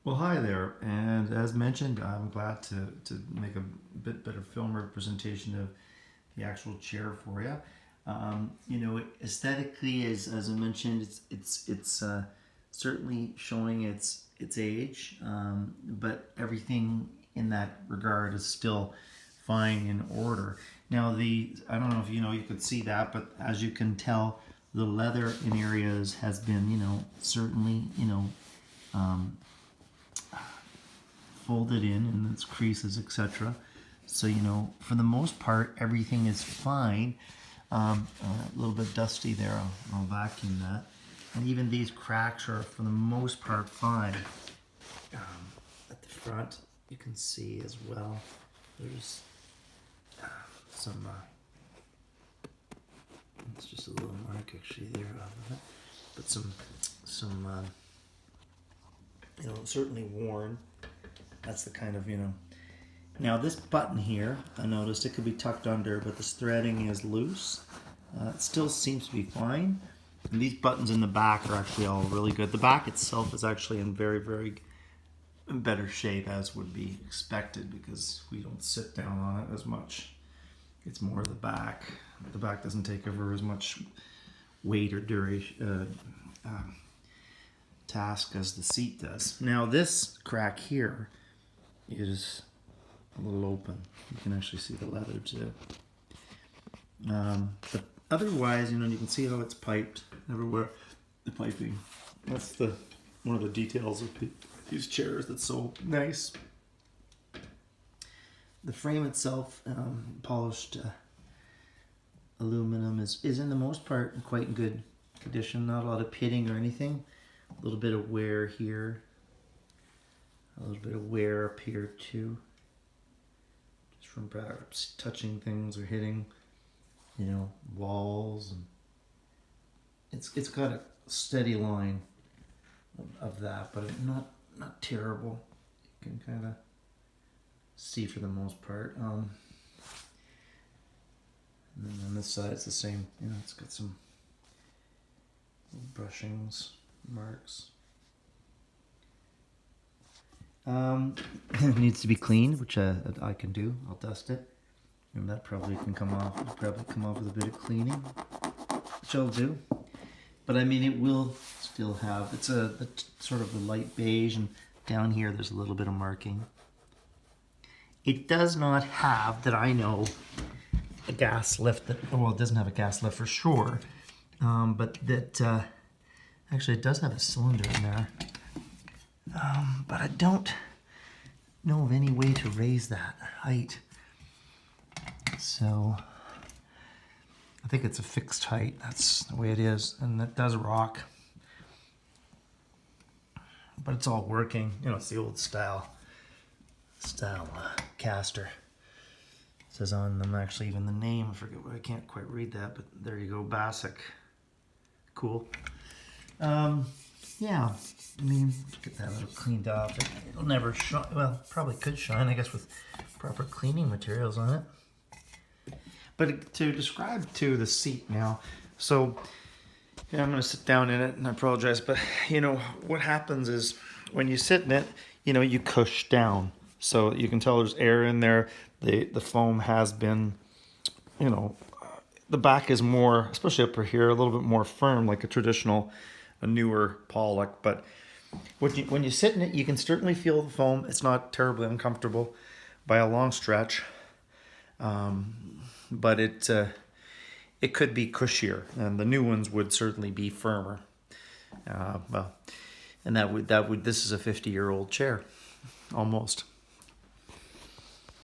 Well, hi there, and as mentioned, I'm glad to make a bit better film representation of the actual chair for you. Aesthetically, as I mentioned, it's certainly showing its age, but everything in that regard is still fine in order. Now, I don't know if you could see that, but as you can tell, the leather in areas has been certainly folded in its creases, etc. So, for the most part, everything is fine. A little bit dusty there. I'll vacuum that. And even these cracks are, for the most part, fine. At the front, you can see as well, there's some, it's just a little mark actually there, but some, certainly worn. That's the kind of, Now this button here, I noticed it could be tucked under, but this threading is loose. It still seems to be fine. And these buttons in the back are actually all really good. The back itself is actually in very, very better shape as would be expected because we don't sit down on it as much. It's more the back. The back doesn't take over as much weight or duration. Task as the seat does. Now this crack here is a little open. You can actually see the leather too. But otherwise, you can see how it's piped everywhere. The piping. That's one of the details of these chairs that's so nice. The frame itself, polished aluminum, is in the most part in quite good condition. Not a lot of pitting or anything. A little bit of wear here. A little bit of wear up here too. Just from perhaps touching things or hitting, walls. And it's got a steady line of that, but not terrible. You can kind of see for the most part. And then on this side it's the same. It's got some brushings, marks. It needs to be cleaned, which I can do. I'll dust it, and that probably can come off. It'll probably come off with a bit of cleaning, which I'll do. But I mean, it will still have. It's a sort of a light beige, and down here there's a little bit of marking. It does not have, that I know, a gas lift. Well, it doesn't have a gas lift for sure, but that actually it does have a cylinder in there. But I don't know of any way to raise that height. So I think it's a fixed height. That's the way it is. And it does rock. But it's all working. It's the old style caster. It says on them actually even the name. I can't quite read that, but there you go, Basic. Cool. Yeah, I mean, get that little cleaned off. It'll never shine. Well, probably could shine, I guess, with proper cleaning materials on it. But to describe to the seat now, so I'm going to sit down in it, and I apologize, but what happens is when you sit in it, you cush down, so you can tell there's air in there. The foam has been, the back is more, especially up here, a little bit more firm, like a newer Pollock, but when you sit in it, you can certainly feel the foam. It's not terribly uncomfortable by a long stretch, but it could be cushier, and the new ones would certainly be firmer. And this is a 50-year-old chair, almost.